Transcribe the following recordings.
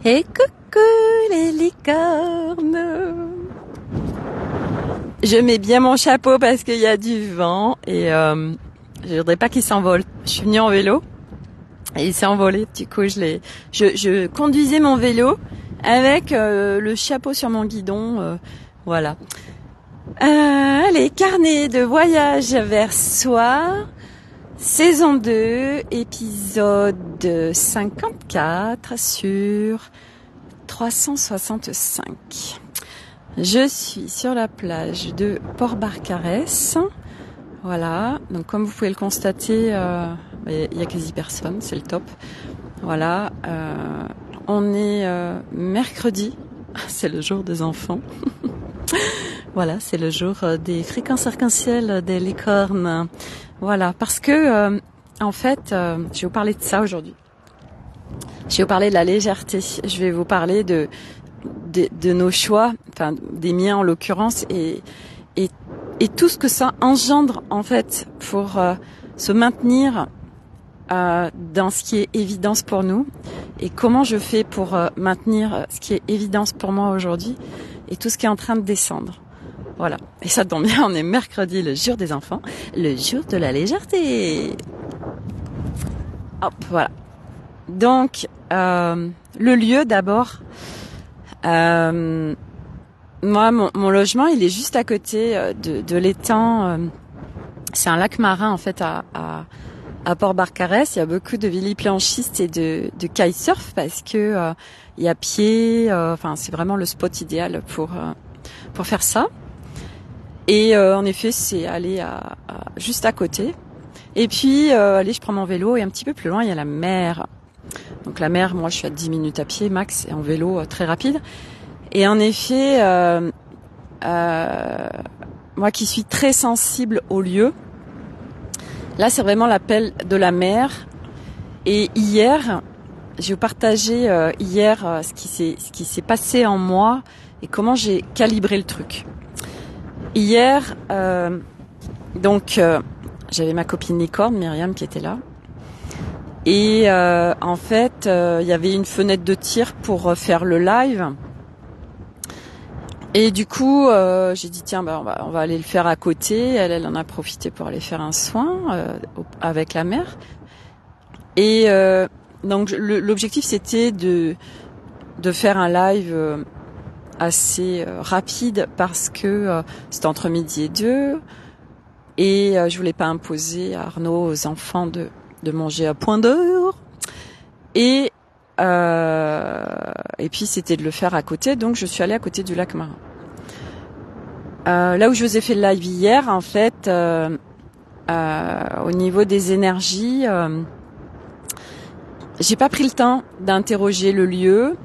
Et coucou les licornes. Je mets bien mon chapeau parce qu'il y a du vent et je voudrais pas qu'il s'envole. Je suis venue en vélo et il s'est envolé. Du coup, je conduisais mon vélo avec le chapeau sur mon guidon. Voilà. Allez, carnet de voyage vers soi. Saison 2, épisode 54 sur 365. Je suis sur la plage de Port-Barcarès. Voilà, donc comme vous pouvez le constater, il y a quasi personne, c'est le top. Voilà, on est mercredi, c'est le jour des enfants. Voilà, c'est le jour des fréquences arc-en-ciel des licornes. Voilà, parce que en fait, je vais vous parler de ça aujourd'hui. Je vais vous parler de la légèreté. Je vais vous parler de nos choix, enfin des miens en l'occurrence, et tout ce que ça engendre en fait pour se maintenir dans ce qui est évidence pour nous, et comment je fais pour maintenir ce qui est évidence pour moi aujourd'hui, et tout ce qui est en train de descendre. Voilà. Et ça tombe bien, on est mercredi, le jour des enfants, le jour de la légèreté. Hop, voilà. Donc, le lieu d'abord. Moi, mon logement, il est juste à côté de l'étang. C'est un lac marin en fait à Port-Barcarès. Il y a beaucoup de véliplanchistes et de kitesurf parce que il y a pied. Enfin, c'est vraiment le spot idéal pour faire ça. Et en effet, c'est aller juste à côté. Et puis, allez, je prends mon vélo et un petit peu plus loin, il y a la mer. Donc la mer, moi, je suis à 10 minutes à pied max et en vélo très rapide. Et en effet, moi qui suis très sensible au lieu, là, c'est vraiment l'appel de la mer. Et hier, je vais vous partager ce qui s'est passé en moi et comment j'ai calibré le truc. Hier, j'avais ma copine licorne, Myriam, qui était là. Et en fait, il y avait une fenêtre de tir pour faire le live. Et du coup, j'ai dit tiens, on va aller le faire à côté. Elle en a profité pour aller faire un soin avec la mère. Et donc l'objectif c'était de faire un live assez rapide parce que c'était entre midi et 2 et je voulais pas imposer à Arnaud, aux enfants de manger à point d'heure et puis c'était de le faire à côté, donc je suis allée à côté du lac marin. Là où je vous ai fait le live hier, en fait, au niveau des énergies, j'ai pas pris le temps d'interroger le lieu,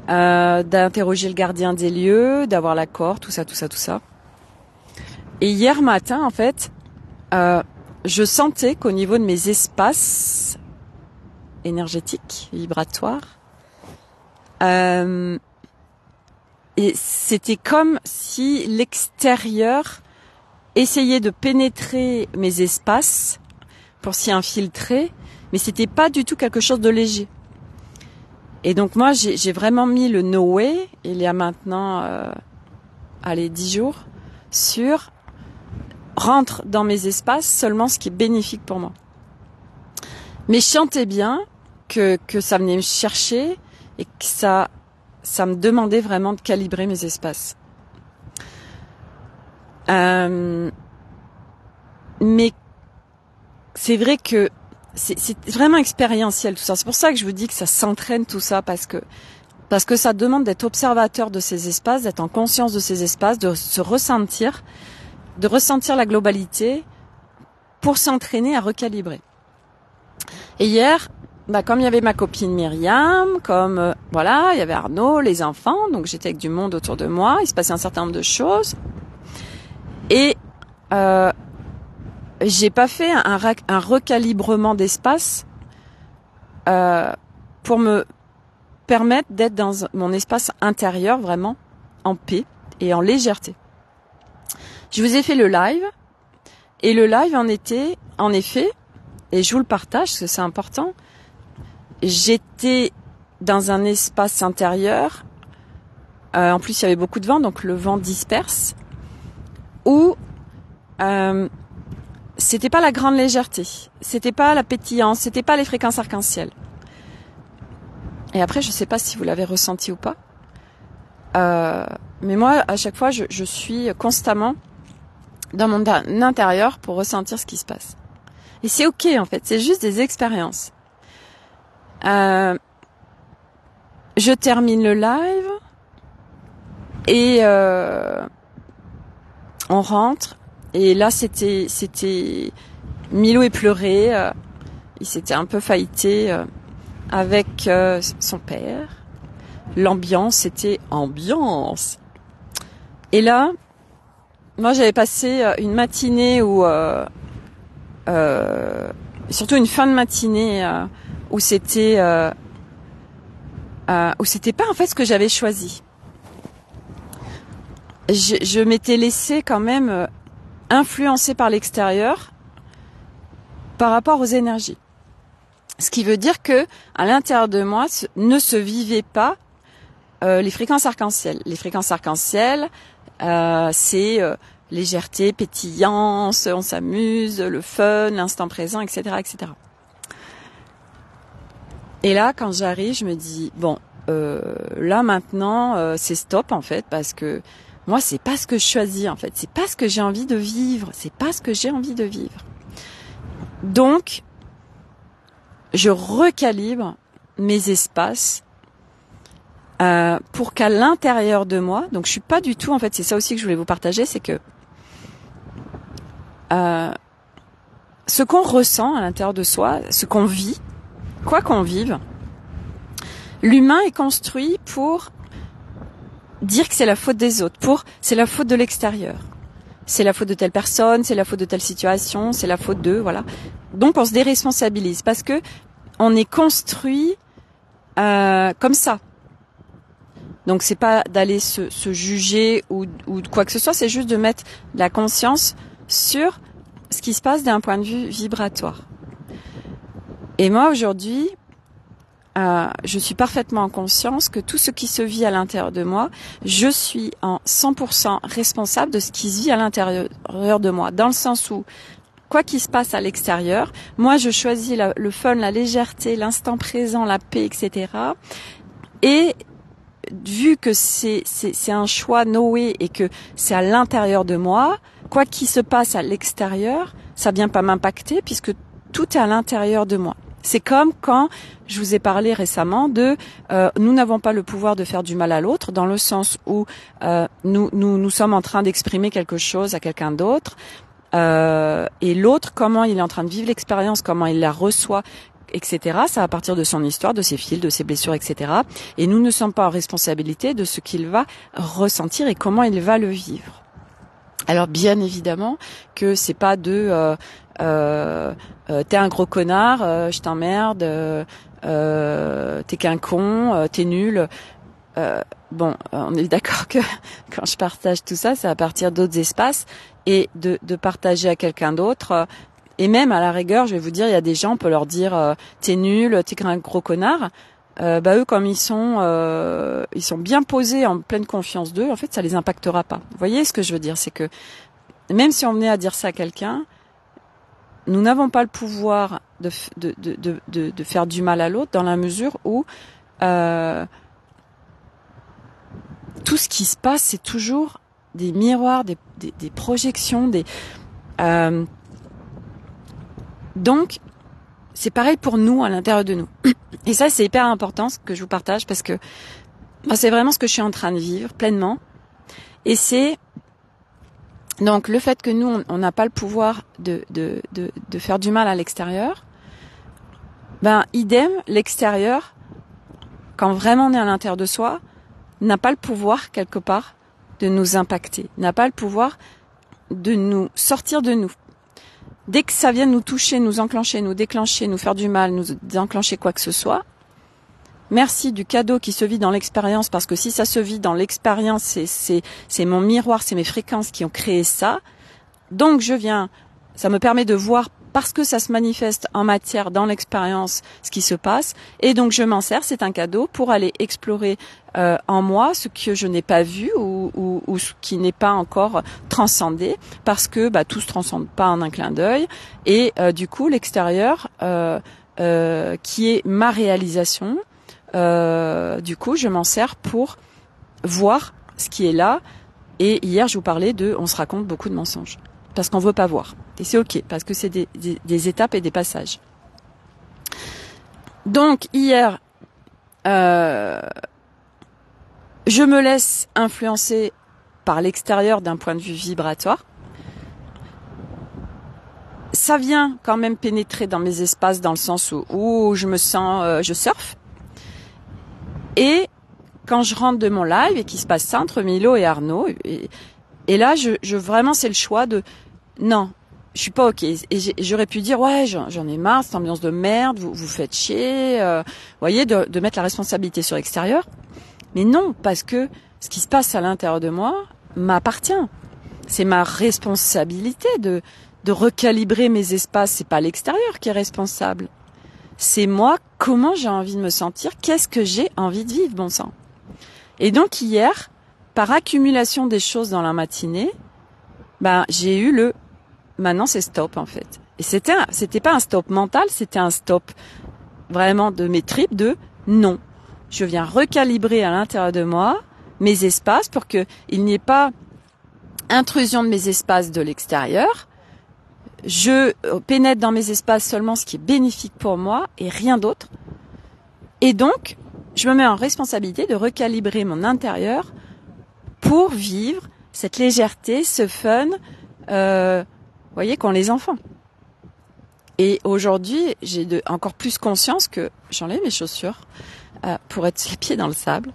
d'interroger le gardien des lieux, d'avoir l'accord, tout ça. Et hier matin, en fait, je sentais qu'au niveau de mes espaces énergétiques, vibratoires, et c'était comme si l'extérieur essayait de pénétrer mes espaces pour s'y infiltrer, mais c'était pas du tout quelque chose de léger. Et donc moi, j'ai vraiment mis le no way, il y a maintenant 10 jours, sur rentre dans mes espaces seulement ce qui est bénéfique pour moi. Mais je sentais bien que ça venait me chercher et que ça me demandait vraiment de calibrer mes espaces. Mais c'est vrai que c'est vraiment expérientiel tout ça. C'est pour ça que je vous dis que ça s'entraîne tout ça, parce que ça demande d'être observateur de ces espaces, d'être en conscience de ces espaces, de se ressentir, de ressentir la globalité pour s'entraîner à recalibrer. Et hier, comme il y avait ma copine Myriam, comme il y avait Arnaud, les enfants, donc j'étais avec du monde autour de moi, il se passait un certain nombre de choses. Et j'ai pas fait un recalibrement d'espace pour me permettre d'être dans mon espace intérieur vraiment en paix et en légèreté. Je vous ai fait le live et le live en était, en effet, et je vous le partage parce que c'est important, j'étais dans un espace intérieur. En plus, il y avait beaucoup de vent, donc le vent disperse. Où c'était pas la grande légèreté, c'était pas la pétillance, c'était pas les fréquences arc-en-ciel. Et après, je sais pas si vous l'avez ressenti ou pas. Mais moi, à chaque fois, je suis constamment dans mon intérieur pour ressentir ce qui se passe. Et c'est ok, en fait. C'est juste des expériences. Je termine le live et on rentre. Et là, c'était Milo pleurait. Il s'était un peu faillité avec son père. L'ambiance était ambiance. Et là, moi, j'avais passé une matinée où surtout une fin de matinée où c'était pas en fait ce que j'avais choisi. Je m'étais laissée quand même influencer par l'extérieur par rapport aux énergies. Ce qui veut dire que à l'intérieur de moi ne se vivait pas les fréquences arc-en-ciel. Les fréquences arc-en-ciel, c'est légèreté, pétillance, on s'amuse, le fun, l'instant présent, etc., etc. Et là, quand j'arrive, je me dis bon, là maintenant, c'est stop en fait, parce que moi, c'est pas ce que je choisis en fait, c'est pas ce que j'ai envie de vivre, c'est pas ce que j'ai envie de vivre. Donc, je recalibre mes espaces pour qu'à l'intérieur de moi, donc je suis pas du tout, en fait, c'est ça aussi que je voulais vous partager, c'est que ce qu'on ressent à l'intérieur de soi, ce qu'on vit, quoi qu'on vive, l'humain est construit pour dire que c'est la faute des autres, c'est la faute de l'extérieur. C'est la faute de telle personne, c'est la faute de telle situation, c'est la faute d'eux, voilà. Donc on se déresponsabilise parce que on est construit comme ça. Donc c'est pas d'aller se juger ou quoi que ce soit, c'est juste de mettre la conscience sur ce qui se passe d'un point de vue vibratoire. Et moi aujourd'hui, je suis parfaitement en conscience que tout ce qui se vit à l'intérieur de moi, je suis en 100% responsable de ce qui se vit à l'intérieur de moi, dans le sens où quoi qu'il se passe à l'extérieur, moi je choisis le fun, la légèreté, l'instant présent, la paix, etc. Et vu que c'est un choix Noé et que c'est à l'intérieur de moi, quoi qu'il se passe à l'extérieur, ça vient pas m'impacter puisque tout est à l'intérieur de moi. C'est comme quand je vous ai parlé récemment de nous n'avons pas le pouvoir de faire du mal à l'autre, dans le sens où nous sommes en train d'exprimer quelque chose à quelqu'un d'autre et l'autre, comment il est en train de vivre l'expérience, comment il la reçoit, etc. Ça va partir de son histoire, de ses fils, de ses blessures, etc. Et nous ne sommes pas en responsabilité de ce qu'il va ressentir et comment il va le vivre. Alors bien évidemment que c'est pas de t'es un gros connard, je t'emmerde, t'es qu'un con, t'es nul. Bon, on est d'accord que quand je partage tout ça, c'est à partir d'autres espaces et de partager à quelqu'un d'autre. Et même à la rigueur, je vais vous dire, il y a des gens, on peut leur dire t'es nul, t'es qu'un gros connard. Eux, comme ils sont bien posés, en pleine confiance d'eux, en fait, ça les impactera pas. Vous voyez ce que je veux dire, c'est que même si on venait à dire ça à quelqu'un, nous n'avons pas le pouvoir de faire du mal à l'autre dans la mesure où tout ce qui se passe, c'est toujours des miroirs, des projections, donc c'est pareil pour nous à l'intérieur de nous. Et ça, c'est hyper important ce que je vous partage parce que c'est vraiment ce que je suis en train de vivre pleinement. Et c'est donc le fait que nous, on n'a pas le pouvoir de faire du mal à l'extérieur. Idem, l'extérieur, quand vraiment on est à l'intérieur de soi, n'a pas le pouvoir quelque part de nous impacter, n'a pas le pouvoir de nous sortir de nous. Dès que ça vient nous toucher, nous enclencher, nous déclencher, nous faire du mal, nous enclencher quoi que ce soit, merci du cadeau qui se vit dans l'expérience, parce que si ça se vit dans l'expérience, c'est mon miroir, c'est mes fréquences qui ont créé ça. Donc ça me permet de voir parce que ça se manifeste en matière, dans l'expérience, ce qui se passe. Et donc, je m'en sers, c'est un cadeau pour aller explorer en moi ce que je n'ai pas vu ou ce qui n'est pas encore transcendé, parce que tout se transcende pas en un clin d'œil. Et du coup, l'extérieur, qui est ma réalisation, du coup, je m'en sers pour voir ce qui est là. Et hier, je vous parlais on se raconte beaucoup de mensonges. Parce qu'on veut pas voir. Et c'est ok, parce que c'est des étapes et des passages. Donc, hier, je me laisse influencer par l'extérieur d'un point de vue vibratoire. Ça vient quand même pénétrer dans mes espaces dans le sens où je me sens, je surfe. Et quand je rentre de mon live et qu'il se passe ça entre Milo et Arnaud, et là, je vraiment, c'est le choix de non, je suis pas ok. Et j'aurais pu dire ouais, j'en ai marre, cette ambiance de merde, vous faites chier, voyez, de mettre la responsabilité sur l'extérieur. Mais non, parce que ce qui se passe à l'intérieur de moi m'appartient. C'est ma responsabilité de recalibrer mes espaces. C'est pas l'extérieur qui est responsable. C'est moi, comment j'ai envie de me sentir, qu'est-ce que j'ai envie de vivre, bon sang. Et donc hier, par accumulation des choses dans la matinée, j'ai eu maintenant c'est stop en fait. Et c'était pas un stop mental, c'était un stop vraiment de mes tripes de non. Je viens recalibrer à l'intérieur de moi mes espaces pour que il n'y ait pas intrusion de mes espaces de l'extérieur. Je pénètre dans mes espaces seulement ce qui est bénéfique pour moi et rien d'autre. Et donc, je me mets en responsabilité de recalibrer mon intérieur pour vivre cette légèreté, ce fun, voyez, qu'ont les enfants. Et aujourd'hui, j'ai encore plus conscience que j'enlève mes chaussures pour être les pieds dans le sable.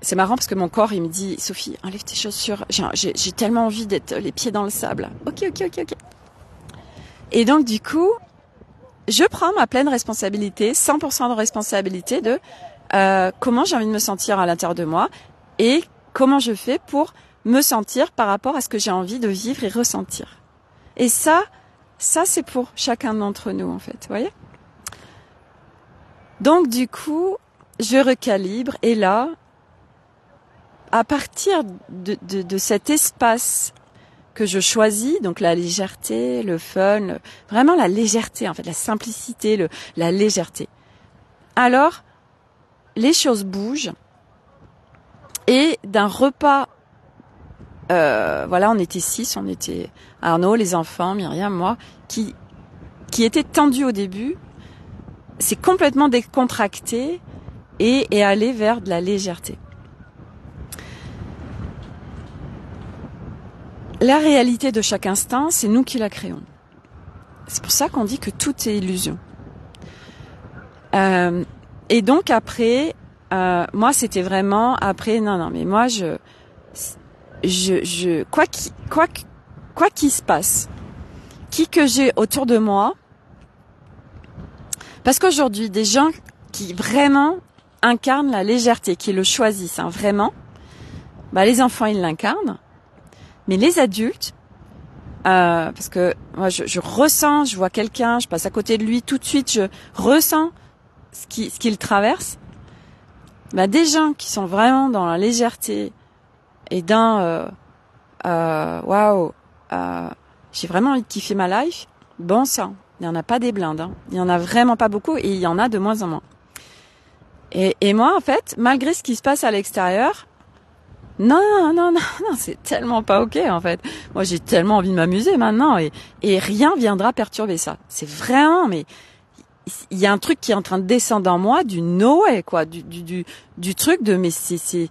C'est marrant parce que mon corps, il me dit, Sophie, enlève tes chaussures. J'ai tellement envie d'être les pieds dans le sable. Ok. Et donc, du coup, je prends ma pleine responsabilité, 100% de responsabilité de comment j'ai envie de me sentir à l'intérieur de moi et comment je fais pour me sentir par rapport à ce que j'ai envie de vivre et ressentir. Et ça c'est pour chacun d'entre nous, en fait, vous voyez ? Donc, du coup, je recalibre et là, à partir de cet espace que je choisis, donc la légèreté, le fun, vraiment la légèreté, en fait, la simplicité, la légèreté. Alors, les choses bougent et d'un repas, on était 6, on était Arnaud, les enfants, Myriam, moi, qui était tendu au début, c'est complètement décontracté et aller vers de la légèreté. La réalité de chaque instant, c'est nous qui la créons. C'est pour ça qu'on dit que tout est illusion. Et donc après, moi c'était vraiment après, non, mais moi quoi qu'il se passe, qui que j'ai autour de moi, parce qu'aujourd'hui des gens qui vraiment incarnent la légèreté, qui le choisissent, vraiment, les enfants ils l'incarnent. Mais les adultes, parce que moi je ressens, je vois quelqu'un, je passe à côté de lui, tout de suite je ressens ce qu'il traverse. Des gens qui sont vraiment dans la légèreté et dans waouh, j'ai vraiment envie de kiffer ma life. Bon sang, il y en a pas des blindes, hein. Il y en a vraiment pas beaucoup et il y en a de moins en moins. Et moi en fait, malgré ce qui se passe à l'extérieur. Non, c'est tellement pas ok en fait. Moi j'ai tellement envie de m'amuser maintenant et rien viendra perturber ça. C'est vraiment, mais il y a un truc qui est en train de descendre en moi du no way quoi, du truc de mais c'est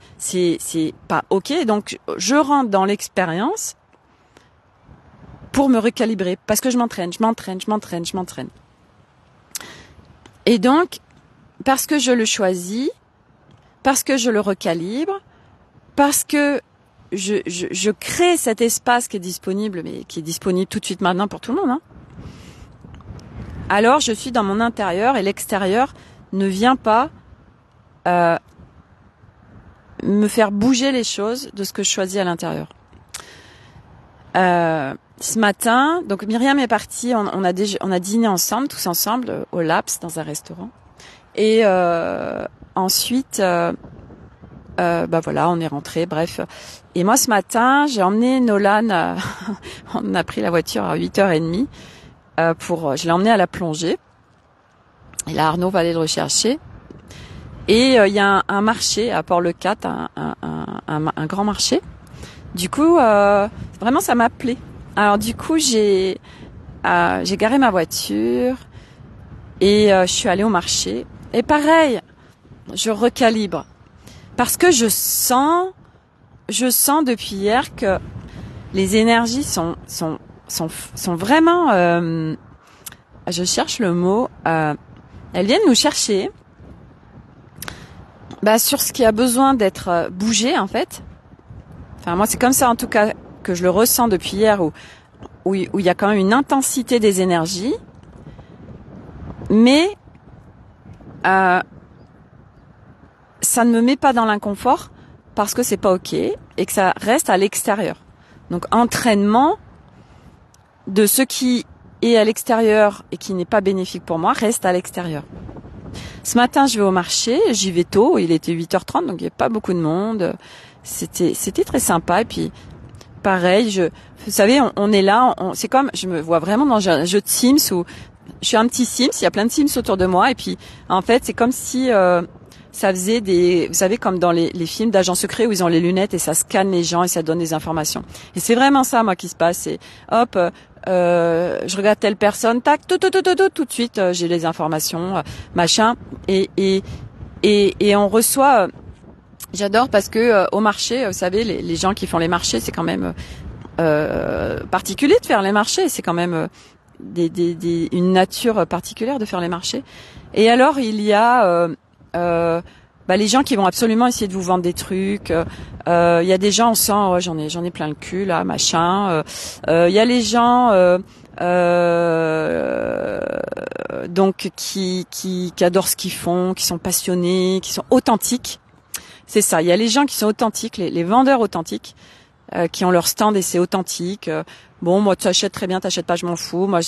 pas ok. Donc je rentre dans l'expérience pour me recalibrer parce que je m'entraîne. Et donc parce que je le choisis, parce que je le recalibre. Parce que je crée cet espace qui est disponible, mais qui est disponible tout de suite maintenant pour tout le monde. Alors je suis dans mon intérieur et l'extérieur ne vient pas me faire bouger les choses de ce que je choisis à l'intérieur. ce matin, donc Myriam est partie, on a dîné ensemble, tous ensemble, au Laps, dans un restaurant. Et ensuite, voilà, on est rentrés, bref. Et moi, ce matin, j'ai emmené Nolan, on a pris la voiture à 8h30, je l'ai emmené à la plongée. Et là, Arnaud va aller le rechercher. Et il y a un marché à Port-le-Cat, un grand marché. Du coup, vraiment, ça m'a plu. Alors du coup, j'ai garé ma voiture et je suis allée au marché. Et pareil, je recalibre parce que je sens depuis hier que les énergies sont vraiment, je cherche le mot, elles viennent nous chercher, sur ce qui a besoin d'être bougé en fait. Enfin moi c'est comme ça en tout cas que je le ressens depuis hier où il y a quand même une intensité des énergies, mais ça ne me met pas dans l'inconfort parce que c'est pas ok et que ça reste à l'extérieur. Donc entraînement de ce qui est à l'extérieur et qui n'est pas bénéfique pour moi reste à l'extérieur. Ce matin, je vais au marché, j'y vais tôt, il était 8h30 donc il n'y a pas beaucoup de monde. C'était très sympa et puis pareil, vous savez, on est là, c'est comme, je me vois vraiment dans un jeu de Sims où je suis un petit Sims, il y a plein de Sims autour de moi et puis en fait c'est comme si ça faisait vous savez comme dans les films d'agents secrets où ils ont les lunettes et ça scanne les gens et ça donne des informations. Et c'est vraiment ça moi qui se passe, c'est hop, je regarde telle personne, tac, tout de suite j'ai les informations, machin et on reçoit. J'adore parce que au marché, vous savez, les gens qui font les marchés, c'est quand même particulier de faire les marchés. C'est quand même une nature particulière de faire les marchés. Et alors il y a les gens qui vont absolument essayer de vous vendre des trucs. Il y a des gens, on sent, j'en ai plein le cul là, machin. Il y a les gens donc qui adorent ce qu'ils font, qui sont passionnés, qui sont authentiques. C'est ça, il y a les gens qui sont authentiques, les vendeurs authentiques, qui ont leur stand et c'est authentique. Bon, moi, tu achètes très bien, t'achètes pas, je m'en fous. Moi,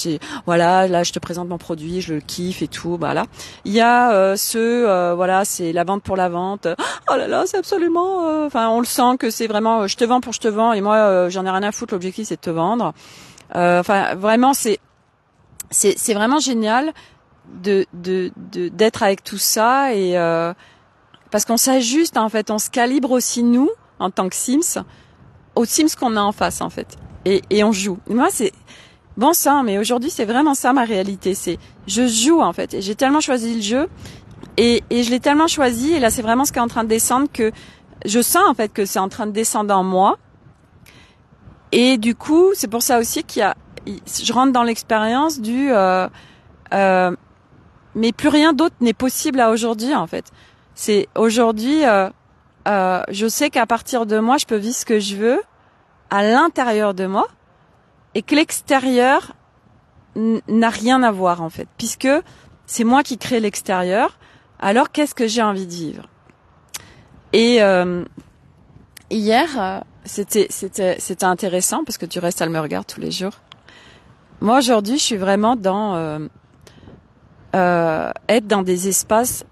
voilà, là, je te présente mon produit, je le kiffe et tout, voilà. Il y a voilà, c'est la vente pour la vente. Oh là là, c'est absolument, on le sent que c'est vraiment, je te vends pour je te vends et moi, j'en ai rien à foutre. L'objectif, c'est de te vendre. Vraiment, c'est vraiment génial d'être avec tout ça et parce qu'on s'ajuste en fait, on se calibre aussi nous en tant que Sims aux Sims qu'on a en face en fait, et on joue. Et moi c'est bon sang, mais aujourd'hui c'est vraiment ça ma réalité, c'est je joue en fait, et j'ai tellement choisi le jeu et je l'ai tellement choisi et là c'est vraiment ce qui est en train de descendre que je sens en fait que c'est en train de descendre en moi et du coup c'est pour ça aussi je rentre dans l'expérience du mais plus rien d'autre n'est possible à aujourd'hui en fait. C'est aujourd'hui, je sais qu'à partir de moi, je peux vivre ce que je veux à l'intérieur de moi et que l'extérieur n'a rien à voir en fait, puisque c'est moi qui crée l'extérieur. Alors qu'est-ce que j'ai envie de vivre? Et hier, c'était intéressant parce que tu restes à me regarder tous les jours. Moi aujourd'hui, je suis vraiment dans être dans des espaces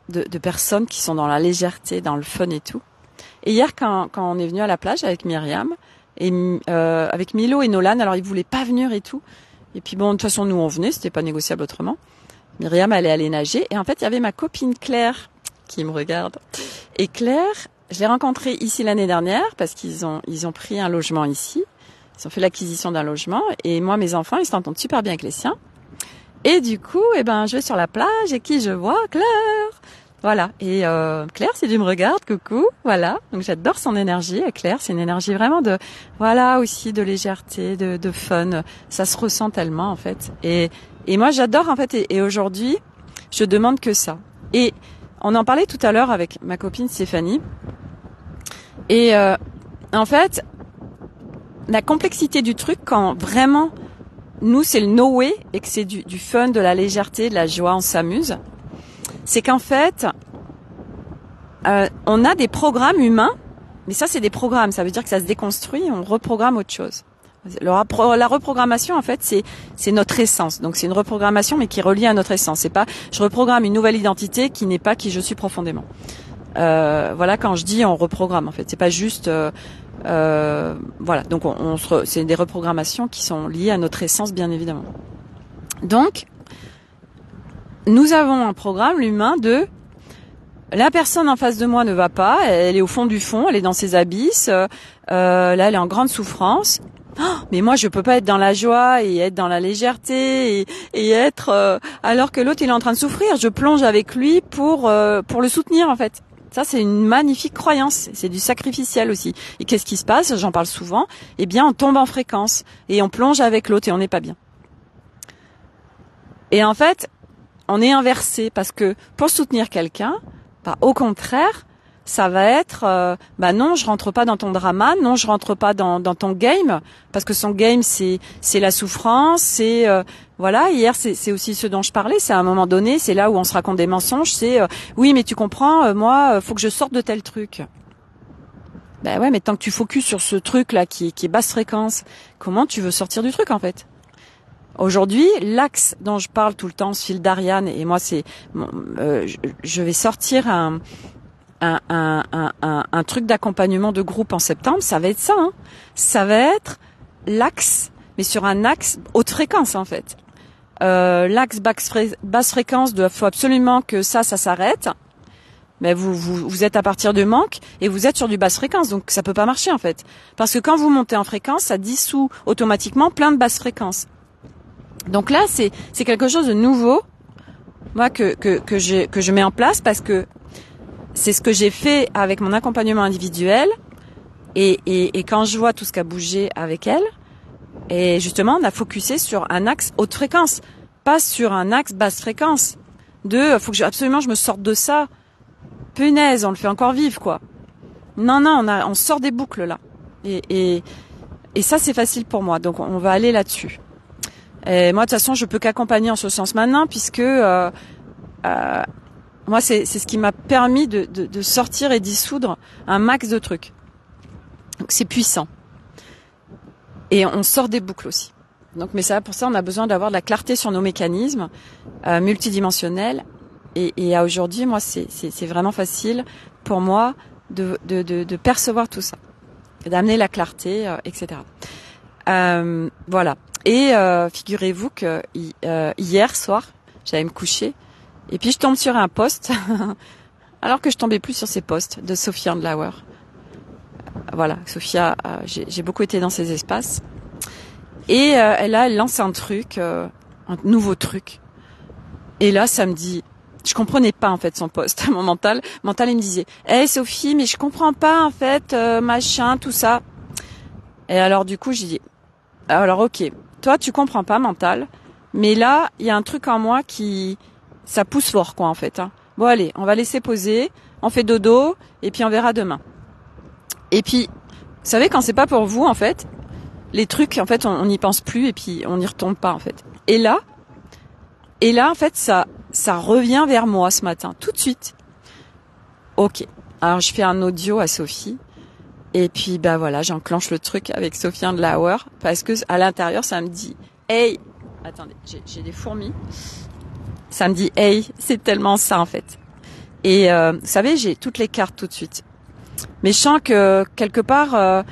de personnes qui sont dans la légèreté, dans le fun et tout. Et hier, quand on est venu à la plage avec Myriam et avec Milo et Nolan, alors ils voulaient pas venir et tout. Et puis bon, de toute façon, nous on venait, c'était pas négociable autrement. Myriam allait aller nager et en fait, il y avait ma copine Claire qui me regarde. Et Claire, je l'ai rencontrée ici l'année dernière parce qu'ils ont pris un logement ici. Ils ont fait l'acquisition d'un logement et moi, mes enfants, ils s'entendent super bien avec les siens. Et du coup, je vais sur la plage et qui je vois? Claire. Voilà. Et Claire, si tu me regardes, coucou. Voilà. Donc j'adore son énergie. Et Claire, c'est une énergie vraiment aussi de légèreté, de fun. Ça se ressent tellement en fait. Et moi, j'adore en fait. Et aujourd'hui, je demande que ça. Et on en parlait tout à l'heure avec ma copine Stéphanie. Et en fait, la complexité du truc, quand vraiment nous, c'est le no way et que c'est du fun, de la légèreté, de la joie, on s'amuse. C'est qu'en fait, on a des programmes humains, mais ça, c'est des programmes. Ça veut dire que ça se déconstruit, on reprogramme autre chose. La reprogrammation, en fait, c'est notre essence. Donc, c'est une reprogrammation, mais qui est reliée à notre essence. C'est pas, je reprogramme une nouvelle identité qui n'est pas qui je suis profondément. Voilà, quand je dis on reprogramme, en fait, c'est pas juste, voilà. Donc, c'est des reprogrammations qui sont liées à notre essence, bien évidemment. Donc, nous avons un programme, l'humain, de la personne en face de moi ne va pas, elle est au fond du fond, elle est dans ses abysses, là elle est en grande souffrance. Oh, mais moi je peux pas être dans la joie et être dans la légèreté et être alors que l'autre il est en train de souffrir, je plonge avec lui pour le soutenir en fait. Ça c'est une magnifique croyance, c'est du sacrificiel aussi. Et qu'est-ce qui se passe? J'en parle souvent. Eh bien on tombe en fréquence et on plonge avec l'autre et on n'est pas bien. Et en fait, on est inversé parce que pour soutenir quelqu'un, au contraire, ça va être non, je rentre pas dans ton drama, non, je rentre pas dans ton game parce que son game c'est la souffrance, c'est voilà, hier c'est aussi ce dont je parlais, c'est à un moment donné, c'est là où on se raconte des mensonges, c'est oui, mais tu comprends, moi faut que je sorte de tel truc. Ben ouais, mais tant que tu focuses sur ce truc là qui est basse fréquence, comment tu veux sortir du truc en fait? Aujourd'hui, l'axe dont je parle tout le temps, ce fil d'Ariane, et moi c'est, je vais sortir un truc d'accompagnement de groupe en septembre, ça va être ça, hein. Ça va être l'axe, mais sur un axe haute fréquence en fait. L'axe basse fréquence, faut absolument que ça s'arrête. Mais vous êtes à partir de manque et vous êtes sur du basse fréquence, donc ça peut pas marcher en fait. Parce que quand vous montez en fréquence, ça dissout automatiquement plein de basses fréquences. Donc là, c'est quelque chose de nouveau, moi que je mets en place parce que c'est ce que j'ai fait avec mon accompagnement individuel et quand je vois tout ce qui a bougé avec elle, et justement on a focusé sur un axe haute fréquence, pas sur un axe basse fréquence. Faut que absolument je me sorte de ça. Punaise, on le fait encore vivre quoi. Non, on sort des boucles là. Et ça c'est facile pour moi, donc on va aller là-dessus. Et moi, de toute façon, je peux qu'accompagner en ce sens maintenant, puisque moi, c'est ce qui m'a permis de sortir et dissoudre un max de trucs. Donc, c'est puissant. Et on sort des boucles aussi. Donc, mais ça, pour ça, on a besoin d'avoir de la clarté sur nos mécanismes multidimensionnels. Et à aujourd'hui, moi, c'est vraiment facile pour moi de percevoir tout ça, d'amener la clarté, etc. Voilà. Et figurez-vous que hier soir, j'allais me coucher et puis je tombe sur un post, alors que je tombais plus sur ces posts de Sophia Andlauer. Voilà, Sophia, j'ai beaucoup été dans ses espaces et elle lance un truc, un nouveau truc. Et là, ça me dit, je comprenais pas en fait son post. Mon mental, il me disait, hey Sophie, mais je comprends pas en fait, machin, tout ça. Et alors du coup, j'ai dit, alors ok. Toi, tu comprends pas, mental, mais là, il y a un truc en moi ça pousse fort, quoi, en fait. Hein. Bon, allez, on va laisser poser, on fait dodo, et puis on verra demain. Et puis, vous savez, quand c'est pas pour vous, en fait, les trucs, en fait, on n'y pense plus, et puis on n'y retombe pas, en fait. Et là, en fait, ça revient vers moi ce matin, tout de suite. Ok. Alors, je fais un audio à Sophie. Et puis voilà, j'enclenche le truc avec Sophia Andlauer parce que à l'intérieur ça me dit hey, attendez, j'ai des fourmis. Ça me dit hey, c'est tellement ça en fait. Et vous savez, j'ai toutes les cartes tout de suite. Mais je sens que quelque part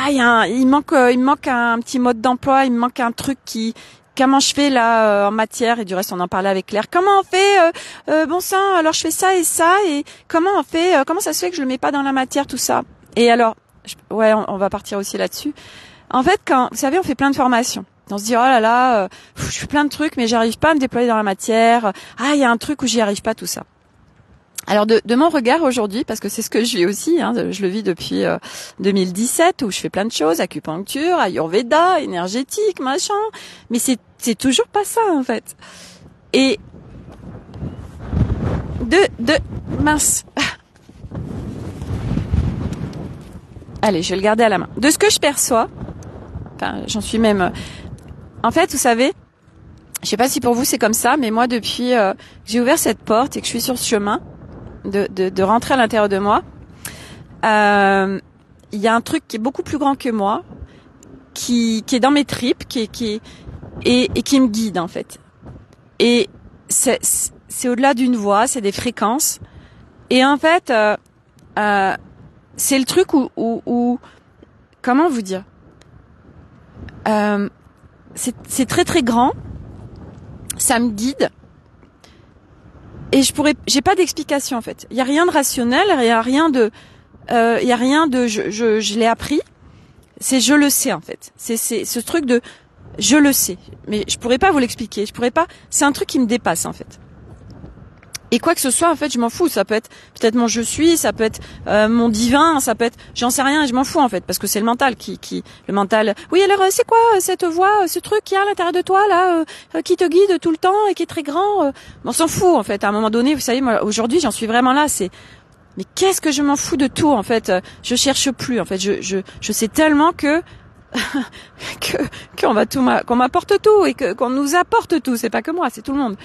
il me manque un petit mode d'emploi, il me manque un truc comment je fais là en matière, et du reste on en parlait avec Claire. Comment on fait bon sang, alors je fais ça et comment on fait comment ça se fait que je le mets pas dans la matière tout ça. Et alors, on va partir aussi là-dessus. En fait, vous savez, on fait plein de formations. On se dit, oh là là, je fais plein de trucs, mais j'arrive pas à me déployer dans la matière. Ah, il y a un truc où j'y arrive pas, tout ça. Alors, de mon regard aujourd'hui, parce que c'est ce que je vis aussi, hein, je le vis depuis 2017, où je fais plein de choses, acupuncture, ayurveda, énergétique, machin. Mais c'est toujours pas ça, en fait. Et mince. Allez, je vais le garder à la main. De ce que je perçois, enfin, j'en suis même... En fait, vous savez, je sais pas si pour vous c'est comme ça, mais moi, depuis que j'ai ouvert cette porte et que je suis sur ce chemin de rentrer à l'intérieur de moi, il y a un truc qui est beaucoup plus grand que moi qui est dans mes tripes, qui me guide en fait. Et c'est au-delà d'une voix, c'est des fréquences. Et en fait, c'est le truc où comment vous dire, c'est très très grand, ça me guide. Et j'ai pas d'explication en fait. Il y a rien de rationnel, il y a rien de, je l'ai appris. C'est je le sais en fait. C'est ce truc de je le sais, mais je pourrais pas vous l'expliquer. C'est un truc qui me dépasse en fait. Et quoi que ce soit, en fait, je m'en fous. Ça peut être peut-être mon je suis, ça peut être mon divin, ça peut être, j'en sais rien, je m'en fous en fait, parce que c'est le mental le mental. Oui, alors c'est quoi cette voix, ce truc qui est à l'intérieur de toi là, qui te guide tout le temps et qui est très grand. On s'en fout en fait. À un moment donné, vous savez, moi aujourd'hui, j'en suis vraiment là. Mais qu'est-ce que je m'en fous de tout en fait. Je cherche plus en fait. Je sais tellement que qu'on m'apporte tout et qu'on nous apporte tout. C'est pas que moi, c'est tout le monde.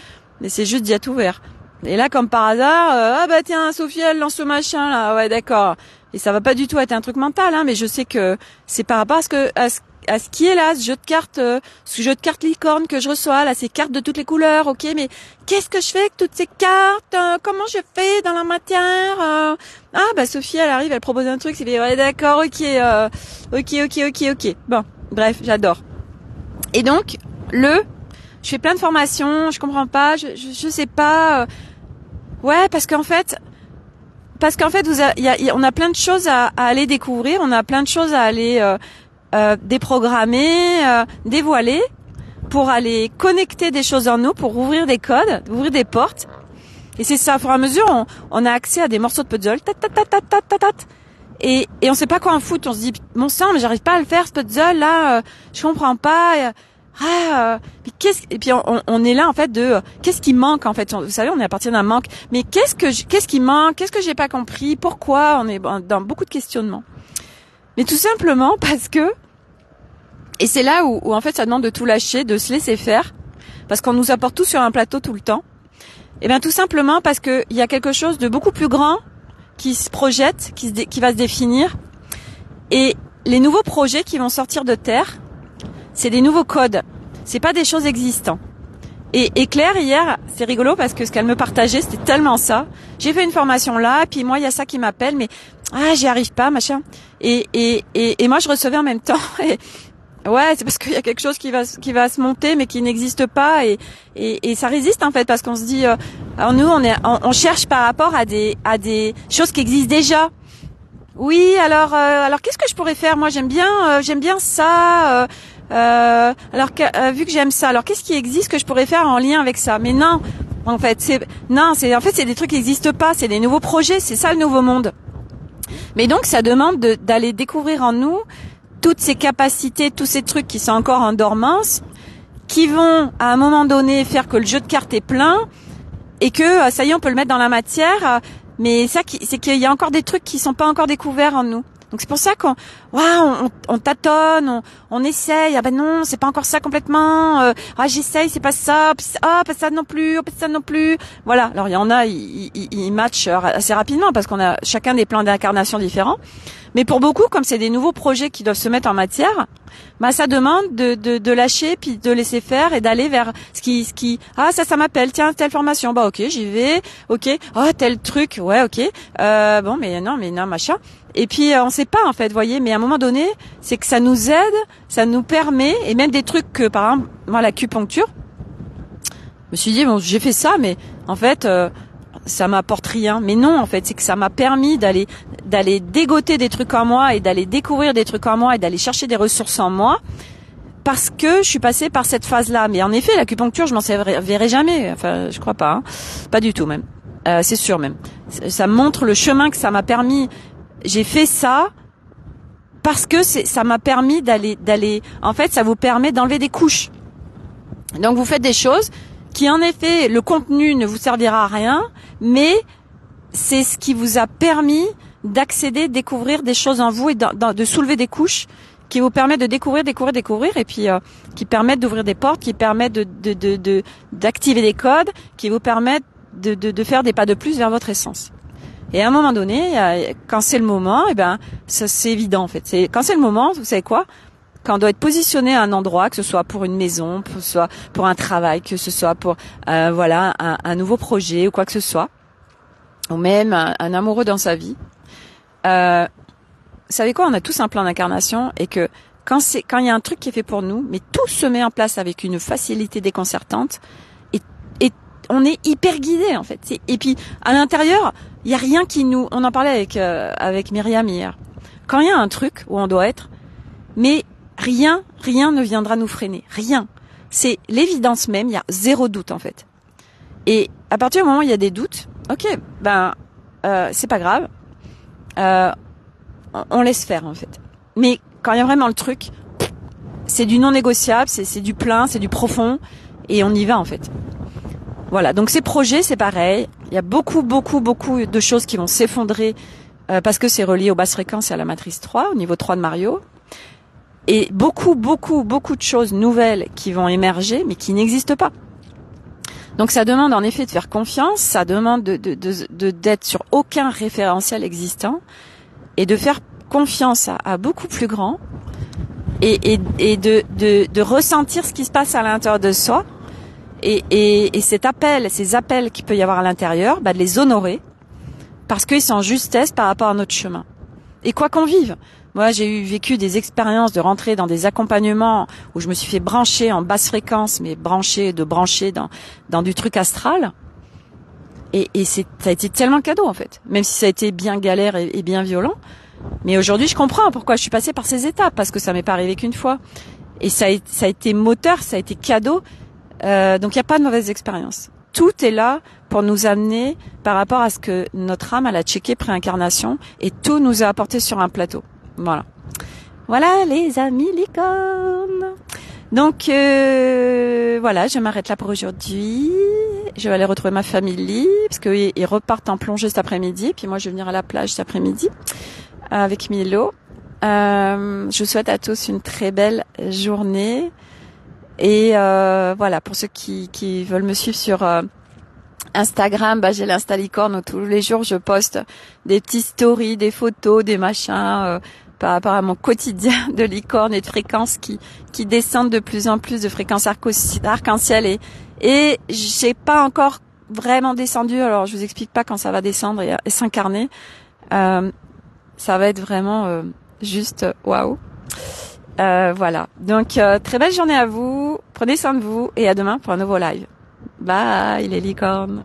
Mais c'est juste d'y être ouvert. Et là, comme par hasard, ah bah tiens, Sophie, elle lance ce machin là, ouais d'accord. Et ça va pas du tout être un truc mental, hein, mais je sais que c'est par rapport à ce qui est là, ce jeu de cartes licorne que je reçois, là, ces cartes de toutes les couleurs, ok, mais qu'est-ce que je fais avec toutes ces cartes, comment je fais dans la matière, ah bah Sophie, elle arrive, elle propose un truc, c'est ouais d'accord, ok. Bon, bref, j'adore. Et donc, je fais plein de formations, je comprends pas, je sais pas. Ouais, parce qu'en fait, on a plein de choses à aller découvrir, on a plein de choses à aller déprogrammer, dévoiler, pour aller connecter des choses en nous, pour ouvrir des codes, ouvrir des portes. Et c'est ça, au fur et à mesure, on a accès à des morceaux de puzzle, et on sait pas quoi en foutre. On se dit, mon sang, mais j'arrive pas à le faire ce puzzle là, je comprends pas. Et puis on est là en fait de qu'est-ce qui manque en fait. Vous savez, on est à partir d'un manque. Mais qu'est-ce qui manque? Qu'est-ce que j'ai pas compris? Pourquoi? On est dans beaucoup de questionnements. Mais tout simplement parce que, et c'est là où en fait ça demande de tout lâcher, de se laisser faire, parce qu'on nous apporte tout sur un plateau tout le temps. Et bien tout simplement parce que il y a quelque chose de beaucoup plus grand qui se projette, qui va se définir. Et les nouveaux projets qui vont sortir de terre, c'est des nouveaux codes. C'est pas des choses existantes. Et Claire, hier, c'est rigolo parce que ce qu'elle me partageait, c'était tellement ça. J'ai fait une formation là, puis moi, il y a ça qui m'appelle, mais j'y arrive pas, machin. Et moi, je recevais en même temps. Et ouais, c'est parce qu'il y a quelque chose qui va se monter, mais qui n'existe pas. Et ça résiste, en fait, parce qu'on se dit, nous, on cherche par rapport à des choses qui existent déjà. Oui, alors qu'est-ce que je pourrais faire? Moi, j'aime bien ça. Vu que j'aime ça, alors qu'est-ce qui existe que je pourrais faire en lien avec ça? Mais non, en fait, c'est des trucs qui n'existent pas. C'est des nouveaux projets. C'est ça le nouveau monde. Mais donc, ça demande d'aller découvrir en nous toutes ces capacités, tous ces trucs qui sont encore en dormance, qui vont à un moment donné faire que le jeu de cartes est plein et que ça y est, on peut le mettre dans la matière. Mais c'est qu'il y a encore des trucs qui sont pas encore découverts en nous. Donc c'est pour ça on tâtonne, on essaye. Ah ben non, c'est pas encore ça complètement. J'essaye, c'est pas ça. Pas ça non plus. Pas ça non plus. Voilà. Alors il y en a, ils matchent assez rapidement parce qu'on a chacun des plans d'incarnation différents. Mais pour beaucoup, comme c'est des nouveaux projets qui doivent se mettre en matière, ça demande de lâcher puis de laisser faire et d'aller vers ce qui ça m'appelle, tiens, telle formation, ok, j'y vais, ok, tel truc, ouais, ok, mais non, machin. Et puis on sait pas en fait, voyez, mais à un moment donné, c'est que ça nous aide, ça nous permet, et même des trucs que par exemple, moi l'acupuncture, je me suis dit j'ai fait ça, mais en fait ça m'apporte rien. Mais non, en fait, c'est que ça m'a permis d'aller dégoter des trucs en moi et d'aller découvrir des trucs en moi et d'aller chercher des ressources en moi parce que je suis passée par cette phase-là. Mais en effet, l'acupuncture, je m'en servirai jamais. Enfin, je crois pas. Hein. Pas du tout même. C'est sûr même. Ça montre le chemin que ça m'a permis. J'ai fait ça parce que ça m'a permis d'aller. En fait, ça vous permet d'enlever des couches. Donc, vous faites des choses qui, en effet, le contenu ne vous servira à rien, mais c'est ce qui vous a permis d'accéder, découvrir des choses en vous et de soulever des couches qui vous permettent de découvrir, et puis qui permettent d'ouvrir des portes, qui permettent d'activer des codes, qui vous permettent de faire des pas de plus vers votre essence. Et à un moment donné, quand c'est le moment, ça c'est évident en fait. Quand c'est le moment, vous savez quoi? quand on doit être positionné à un endroit, que ce soit pour une maison, que ce soit pour un travail, que ce soit pour un nouveau projet ou quoi que ce soit, ou même un amoureux dans sa vie. Vous savez quoi, on a tous un plan d'incarnation et que quand il y a un truc qui est fait pour nous, mais tout se met en place avec une facilité déconcertante et on est hyper guidé en fait. Et puis à l'intérieur, il y a rien qui nous. On en parlait avec Myriam hier. Quand il y a un truc où on doit être, mais rien ne viendra nous freiner. Rien. C'est l'évidence même. Il y a zéro doute en fait. Et à partir du moment où il y a des doutes, ok, c'est pas grave. On laisse faire en fait. Mais quand il y a vraiment le truc, c'est du non négociable, c'est du plein, c'est du profond, et on y va en fait. Voilà. Donc ces projets, c'est pareil. Il y a beaucoup de choses qui vont s'effondrer parce que c'est relié aux basses fréquences et à la matrice 3, au niveau 3 de Mario. Et beaucoup de choses nouvelles qui vont émerger, mais qui n'existent pas. Donc ça demande en effet de faire confiance, ça demande d'être sur aucun référentiel existant et de faire confiance à beaucoup plus grand et de ressentir ce qui se passe à l'intérieur de soi et ces appels qu'il peut y avoir à l'intérieur, de les honorer parce qu'ils sont en justesse par rapport à notre chemin. Et quoi qu'on vive, moi j'ai vécu des expériences de rentrer dans des accompagnements où je me suis fait brancher en basse fréquence, mais brancher dans du truc astral. Et ça a été tellement cadeau en fait, même si ça a été bien galère et bien violent. Mais aujourd'hui je comprends pourquoi je suis passée par ces étapes, parce que ça m'est pas arrivé qu'une fois. Et ça a été moteur, ça a été cadeau. Donc il n'y a pas de mauvaise expérience. Tout est là pour nous amener par rapport à ce que notre âme elle a checké préincarnation et tout nous a apporté sur un plateau. Voilà. Voilà les amis licornes. Donc voilà, je m'arrête là pour aujourd'hui. Je vais aller retrouver ma famille parce qu'ils repartent en plongée cet après-midi. Puis moi je vais venir à la plage cet après-midi avec Milo. Je vous souhaite à tous une très belle journée. Et voilà, pour ceux qui veulent me suivre sur Instagram, j'ai l'Insta Licorne où tous les jours je poste des petites stories, des photos, des machins par rapport à mon quotidien de licorne et de fréquences qui descendent de plus en plus, de fréquences arc-en-ciel et j'ai pas encore vraiment descendu. Alors je vous explique pas quand ça va descendre et s'incarner. Ça va être vraiment juste waouh. Voilà. Donc très belle journée à vous. Prenez soin de vous et à demain pour un nouveau live. Bye les licornes.